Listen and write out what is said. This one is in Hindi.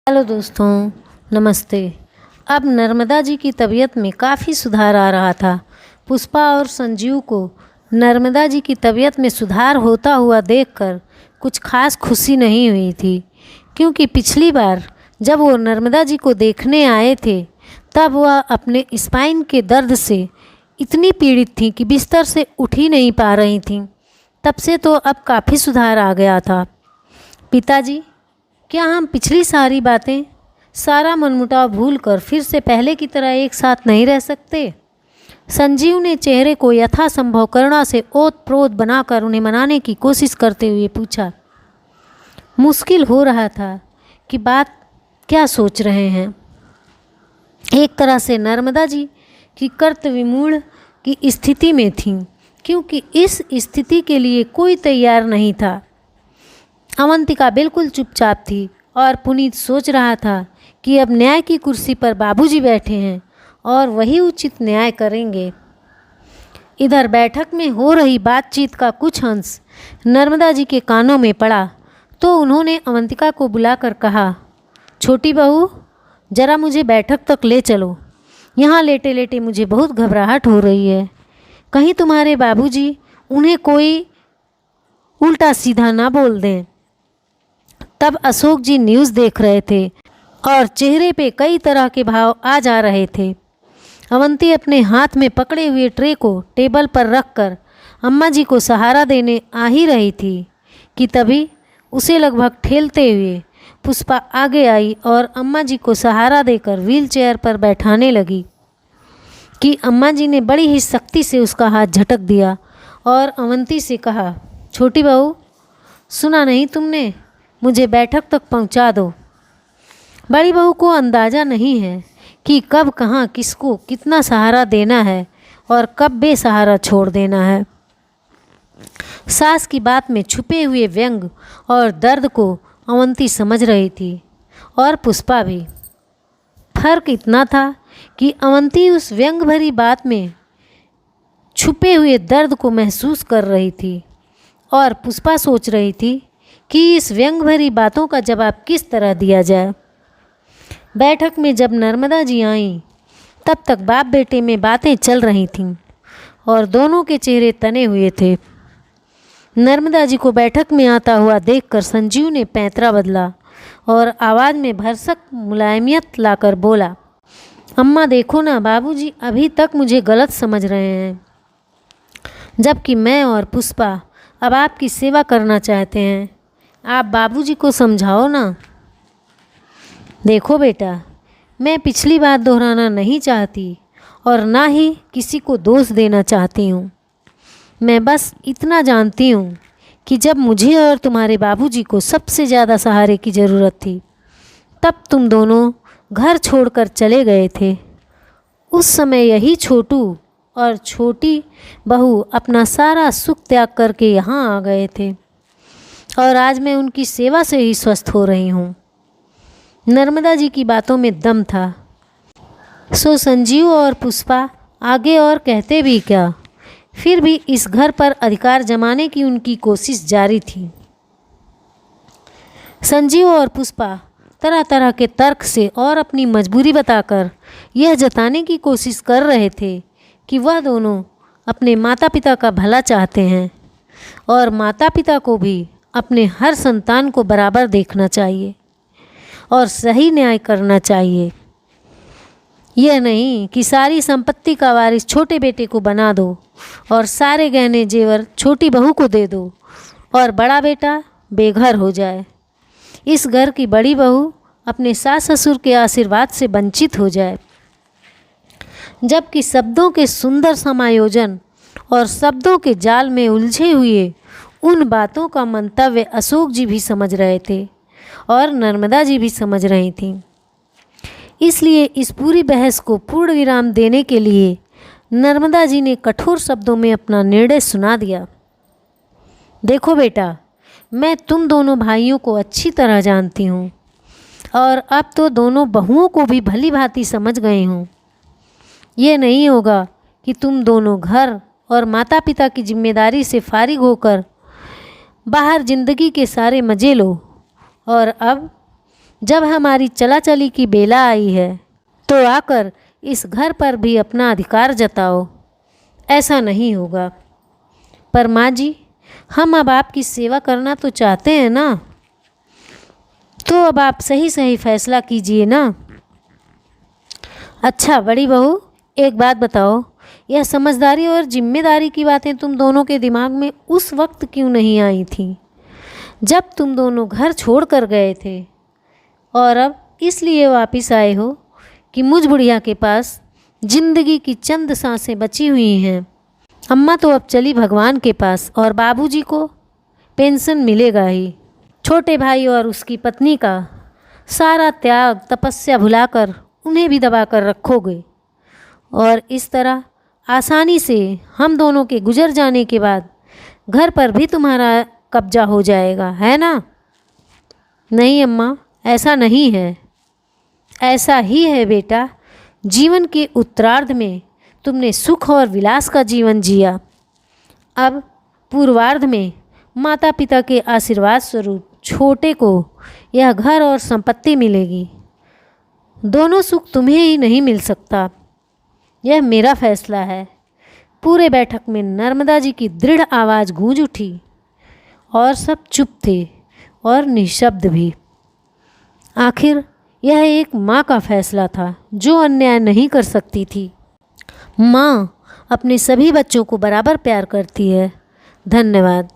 हेलो दोस्तों, नमस्ते। अब नर्मदा जी की तबीयत में काफ़ी सुधार आ रहा था। पुष्पा और संजीव को नर्मदा जी की तबीयत में सुधार होता हुआ देखकर कुछ खास खुशी नहीं हुई थी, क्योंकि पिछली बार जब वो नर्मदा जी को देखने आए थे तब वह अपने स्पाइन के दर्द से इतनी पीड़ित थी कि बिस्तर से उठ ही नहीं पा रही थीं। तब से तो अब काफ़ी सुधार आ गया था। पिताजी, क्या हम पिछली सारी बातें, सारा मनमुटाव भूलकर फिर से पहले की तरह एक साथ नहीं रह सकते? संजीव ने चेहरे को यथासंभव करुणा से ओत-प्रोत बनाकर उन्हें मनाने की कोशिश करते हुए पूछा। मुश्किल हो रहा था कि बात क्या सोच रहे हैं। एक तरह से नर्मदा जी की कर्तव्यमूढ़ की स्थिति में थीं, क्योंकि इस स्थिति के लिए कोई तैयार नहीं था। अवंतिका बिल्कुल चुपचाप थी और पुनीत सोच रहा था कि अब न्याय की कुर्सी पर बाबूजी बैठे हैं और वही उचित न्याय करेंगे। इधर बैठक में हो रही बातचीत का कुछ अंश नर्मदा जी के कानों में पड़ा तो उन्होंने अवंतिका को बुलाकर कहा, छोटी बहू, जरा मुझे बैठक तक ले चलो। यहाँ लेटे लेटे मुझे बहुत घबराहट हो रही है। कहीं तुम्हारे बाबूजी उन्हें कोई उल्टा सीधा ना बोल दें। तब अशोक जी न्यूज़ देख रहे थे और चेहरे पे कई तरह के भाव आ जा रहे थे। अवंती अपने हाथ में पकड़े हुए ट्रे को टेबल पर रखकर अम्मा जी को सहारा देने आ ही रही थी कि तभी उसे लगभग ठेलते हुए पुष्पा आगे आई और अम्मा जी को सहारा देकर व्हीलचेयर पर बैठाने लगी कि अम्मा जी ने बड़ी ही सख्ती से उसका हाथ झटक दिया और अवंती से कहा, छोटी बहू, सुना नहीं तुमने? मुझे बैठक तक पहुंचा दो। बड़ी बहू को अंदाज़ा नहीं है कि कब कहाँ किसको कितना सहारा देना है और कब बेसहारा छोड़ देना है। सास की बात में छुपे हुए व्यंग और दर्द को अवंती समझ रही थी और पुष्पा भी। फर्क इतना था कि अवंती उस व्यंग भरी बात में छुपे हुए दर्द को महसूस कर रही थी और पुष्पा सोच रही थी कि इस व्यंग भरी बातों का जवाब किस तरह दिया जाए। बैठक में जब नर्मदा जी आईं तब तक बाप बेटे में बातें चल रही थीं और दोनों के चेहरे तने हुए थे। नर्मदा जी को बैठक में आता हुआ देखकर संजीव ने पैंतरा बदला और आवाज़ में भरसक मुलायमियत लाकर बोला, अम्मा देखो ना, बाबूजी अभी तक मुझे गलत समझ रहे हैं, जबकि मैं और पुष्पा अब आपकी सेवा करना चाहते हैं। आप बाबूजी को समझाओ ना। देखो बेटा, मैं पिछली बात दोहराना नहीं चाहती और ना ही किसी को दोष देना चाहती हूँ। मैं बस इतना जानती हूँ कि जब मुझे और तुम्हारे बाबूजी को सबसे ज़्यादा सहारे की ज़रूरत थी तब तुम दोनों घर छोड़कर चले गए थे। उस समय यही छोटू और छोटी बहू अपना सारा सुख त्याग करके यहाँ आ गए थे और आज मैं उनकी सेवा से ही स्वस्थ हो रही हूँ। नर्मदा जी की बातों में दम था। सो संजीव और पुष्पा आगे और कहते भी क्या, फिर भी इस घर पर अधिकार जमाने की उनकी कोशिश जारी थी। संजीव और पुष्पा तरह तरह के तर्क से और अपनी मजबूरी बताकर यह जताने की कोशिश कर रहे थे कि वह दोनों अपने माता पिता का भला चाहते हैं और माता पिता को भी अपने हर संतान को बराबर देखना चाहिए और सही न्याय करना चाहिए। यह नहीं कि सारी संपत्ति का वारिस छोटे बेटे को बना दो और सारे गहने जेवर छोटी बहू को दे दो और बड़ा बेटा बेघर हो जाए। इस घर की बड़ी बहू अपने सास ससुर के आशीर्वाद से वंचित हो जाए। जबकि शब्दों के सुंदर समायोजन और शब्दों के जाल में उलझे हुए उन बातों का मंतव्य अशोक जी भी समझ रहे थे और नर्मदा जी भी समझ रही थीं। इसलिए इस पूरी बहस को पूर्ण विराम देने के लिए नर्मदा जी ने कठोर शब्दों में अपना निर्णय सुना दिया। देखो बेटा, मैं तुम दोनों भाइयों को अच्छी तरह जानती हूँ और अब तो दोनों बहुओं को भी भली भांति समझ गई हूँ। ये नहीं होगा कि तुम दोनों घर और माता पिता की जिम्मेदारी से फारिग होकर बाहर जिंदगी के सारे मज़े लो और अब जब हमारी चला चली की बेला आई है तो आकर इस घर पर भी अपना अधिकार जताओ। ऐसा नहीं होगा। पर माँ जी, हम अब आपकी सेवा करना तो चाहते हैं ना, तो अब आप सही सही फैसला कीजिए ना। अच्छा बड़ी बहू, एक बात बताओ, यह समझदारी और जिम्मेदारी की बातें तुम दोनों के दिमाग में उस वक्त क्यों नहीं आई थी जब तुम दोनों घर छोड़ कर गए थे, और अब इसलिए वापस आए हो कि मुझ बुढ़िया के पास जिंदगी की चंद सांसें बची हुई हैं। अम्मा तो अब चली भगवान के पास और बाबूजी को पेंशन मिलेगा ही। छोटे भाई और उसकी पत्नी का सारा त्याग तपस्या भुलाकर उन्हें भी दबा कर रखोगे, और इस तरह आसानी से हम दोनों के गुजर जाने के बाद घर पर भी तुम्हारा कब्जा हो जाएगा, है ना? नहीं अम्मा, ऐसा नहीं है। ऐसा ही है बेटा। जीवन के उत्तरार्ध में तुमने सुख और विलास का जीवन जिया। अब पूर्वार्ध में माता पिता के आशीर्वाद स्वरूप छोटे को यह घर और संपत्ति मिलेगी। दोनों सुख तुम्हें ही नहीं मिल सकता। यह मेरा फैसला है। पूरे बैठक में नर्मदा जी की दृढ़ आवाज़ गूंज उठी और सब चुप थे और निशब्द भी। आखिर यह एक माँ का फैसला था जो अन्याय नहीं कर सकती थी। माँ अपने सभी बच्चों को बराबर प्यार करती है। धन्यवाद।